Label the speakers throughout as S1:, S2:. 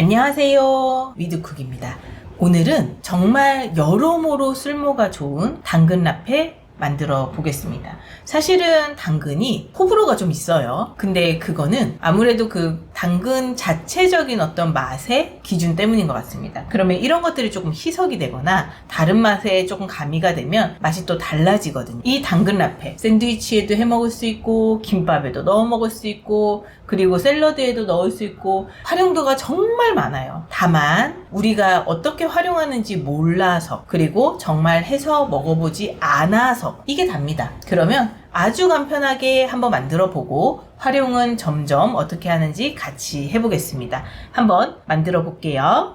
S1: 안녕하세요, 위드쿡입니다. 오늘은 정말 여러모로 쓸모가 좋은 당근 라페 만들어 보겠습니다. 사실은 당근이 호불호가 좀 있어요. 근데 그거는 아무래도 그 당근 자체적인 어떤 맛의 기준 때문인 것 같습니다. 그러면 이런 것들이 조금 희석이 되거나 다른 맛에 조금 가미가 되면 맛이 또 달라지거든요. 이 당근 라페 샌드위치에도 해 먹을 수 있고 김밥에도 넣어 먹을 수 있고 그리고 샐러드에도 넣을 수 있고 활용도가 정말 많아요. 다만 우리가 어떻게 활용하는지 몰라서 그리고 정말 해서 먹어보지 않아서 이게 답니다. 그러면 아주 간편하게 한번 만들어 보고 활용은 점점 어떻게 하는지 같이 해보겠습니다. 한번 만들어 볼게요.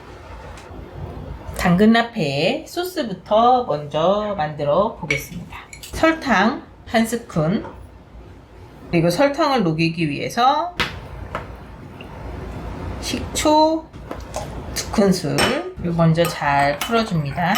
S1: 당근 라페 소스부터 먼저 만들어 보겠습니다. 설탕 1스푼, 그리고 설탕을 녹이기 위해서 식초 2큰술 먼저 잘 풀어줍니다.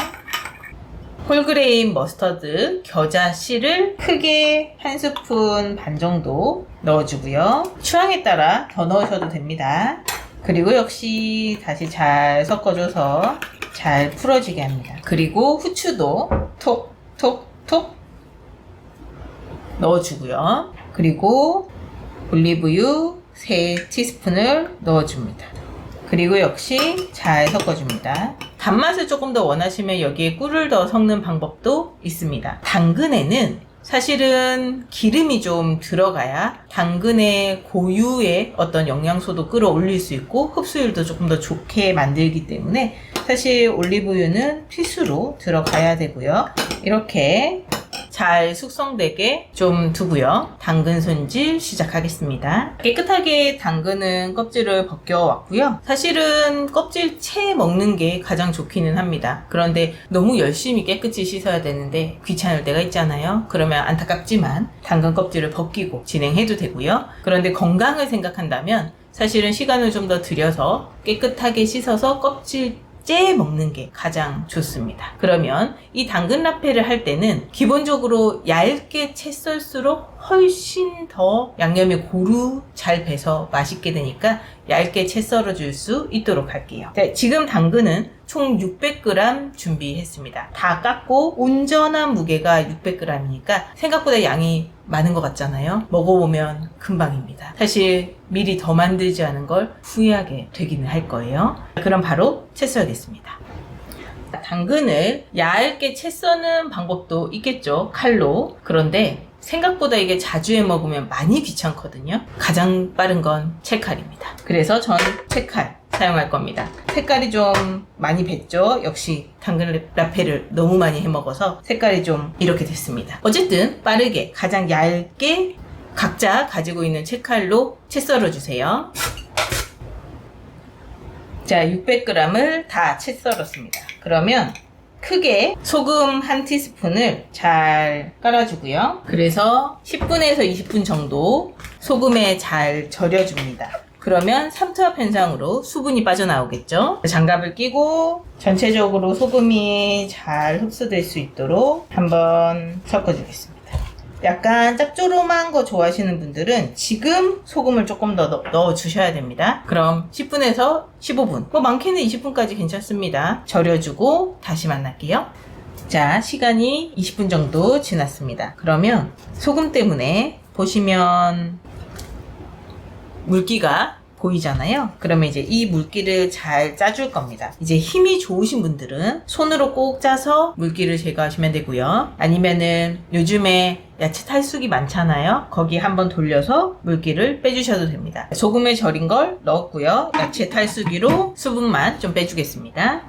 S1: 홀그레인 머스터드 겨자 씨를 크게 1스푼 반 정도 넣어주고요. 취향에 따라 더 넣으셔도 됩니다. 그리고 역시 다시 잘 섞어줘서 잘 풀어지게 합니다. 그리고 후추도 톡톡톡 넣어주고요. 그리고 올리브유 3티스푼을 넣어줍니다. 그리고 역시 잘 섞어줍니다. 단맛을 조금 더 원하시면 여기에 꿀을 더 섞는 방법도 있습니다. 당근에는 사실은 기름이 좀 들어가야 당근의 고유의 어떤 영양소도 끌어올릴 수 있고 흡수율도 조금 더 좋게 만들기 때문에 사실 올리브유는 필수로 들어가야 되고요. 이렇게 잘 숙성되게 좀 두고요. 당근 손질 시작하겠습니다. 깨끗하게 당근은 껍질을 벗겨왔고요. 사실은 껍질 채 먹는 게 가장 좋기는 합니다. 그런데 너무 열심히 깨끗이 씻어야 되는데 귀찮을 때가 있잖아요. 그러면 안타깝지만 당근 껍질을 벗기고 진행해도 되고요. 그런데 건강을 생각한다면 사실은 시간을 좀 더 들여서 깨끗하게 씻어서 껍질 째 먹는 게 가장 좋습니다. 그러면 이 당근 라페를 할 때는 기본적으로 얇게 채 썰수록 훨씬 더 양념이 고루 잘 배서 맛있게 되니까 얇게 채 썰어 줄 수 있도록 할게요. 자, 지금 당근은 총 600g 준비했습니다. 다 깎고 온전한 무게가 600g이니까 생각보다 양이 많은 것 같잖아요. 먹어보면 금방입니다. 사실 미리 더 만들지 않은 걸 후회하게 되기는 할 거예요. 그럼 바로 채 썰겠습니다. 당근을 얇게 채 써는 방법도 있겠죠, 칼로. 그런데 생각보다 이게 자주 해 먹으면 많이 귀찮거든요. 가장 빠른 건 채칼입니다. 그래서 전 채칼 사용할 겁니다. 색깔이 좀 많이 뱄죠. 역시 당근 라페를 너무 많이 해 먹어서 색깔이 좀 이렇게 됐습니다. 어쨌든 빠르게 가장 얇게 각자 가지고 있는 채칼로 채 썰어 주세요. 자, 600g을 다 채 썰었습니다. 그러면 크게 소금 1티스푼을 잘 깔아주고요. 그래서 10분에서 20분 정도 소금에 잘 절여줍니다. 그러면 삼투압 현상으로 수분이 빠져나오겠죠. 장갑을 끼고 전체적으로 소금이 잘 흡수될 수 있도록 한번 섞어주겠습니다. 약간 짭조름한 거 좋아하시는 분들은 지금 소금을 조금 더 넣어주셔야 됩니다. 그럼 10분에서 15분, 뭐 많게는 20분까지 괜찮습니다. 절여주고 다시 만날게요. 자, 시간이 20분 정도 지났습니다. 그러면 소금 때문에 보시면 물기가 보이잖아요. 그러면 이제 이 물기를 잘 짜줄 겁니다. 이제 힘이 좋으신 분들은 손으로 꼭 짜서 물기를 제거하시면 되고요. 아니면은 요즘에 야채 탈수기 많잖아요. 거기 한번 돌려서 물기를 빼주셔도 됩니다. 소금에 절인 걸 넣었고요. 야채 탈수기로 수분만 좀 빼주겠습니다.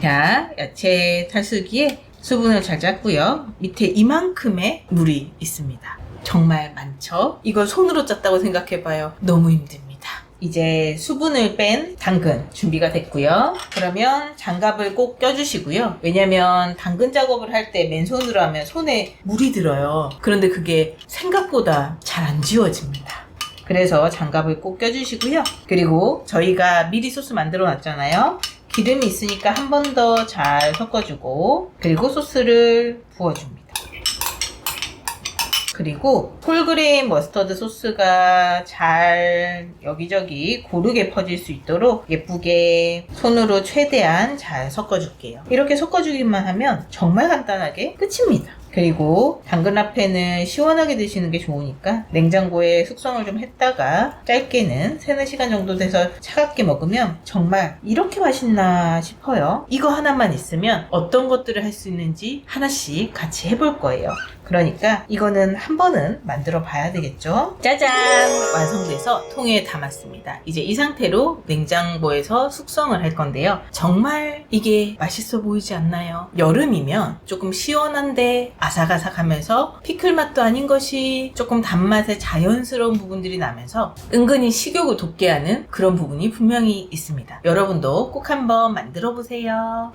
S1: 자, 야채 탈수기에 수분을 잘 짰고요. 밑에 이만큼의 물이 있습니다. 정말 많죠? 이걸 손으로 짰다고 생각해봐요. 너무 힘듭니다. 이제 수분을 뺀 당근 준비가 됐고요. 그러면 장갑을 꼭 껴주시고요. 왜냐면 당근 작업을 할 때 맨손으로 하면 손에 물이 들어요. 그런데 그게 생각보다 잘 안 지워집니다. 그래서 장갑을 꼭 껴주시고요. 그리고 저희가 미리 소스 만들어 놨잖아요. 기름이 있으니까 한 번 더 잘 섞어주고 그리고 소스를 부어줍니다. 그리고 홀그레인 머스터드 소스가 잘 여기저기 고르게 퍼질 수 있도록 예쁘게 손으로 최대한 잘 섞어줄게요. 이렇게 섞어주기만 하면 정말 간단하게 끝입니다. 그리고 당근 라페는 시원하게 드시는 게 좋으니까 냉장고에 숙성을 좀 했다가 짧게는 3-4시간 정도 돼서 차갑게 먹으면 정말 이렇게 맛있나 싶어요. 이거 하나만 있으면 어떤 것들을 할 수 있는지 하나씩 같이 해볼 거예요. 그러니까 이거는 한 번은 만들어 봐야 되겠죠. 짜잔! 완성돼서 통에 담았습니다. 이제 이 상태로 냉장고에서 숙성을 할 건데요. 정말 이게 맛있어 보이지 않나요? 여름이면 조금 시원한데 아삭아삭하면서 피클 맛도 아닌 것이 조금 단맛의 자연스러운 부분들이 나면서 은근히 식욕을 돋게 하는 그런 부분이 분명히 있습니다. 여러분도 꼭 한번 만들어 보세요.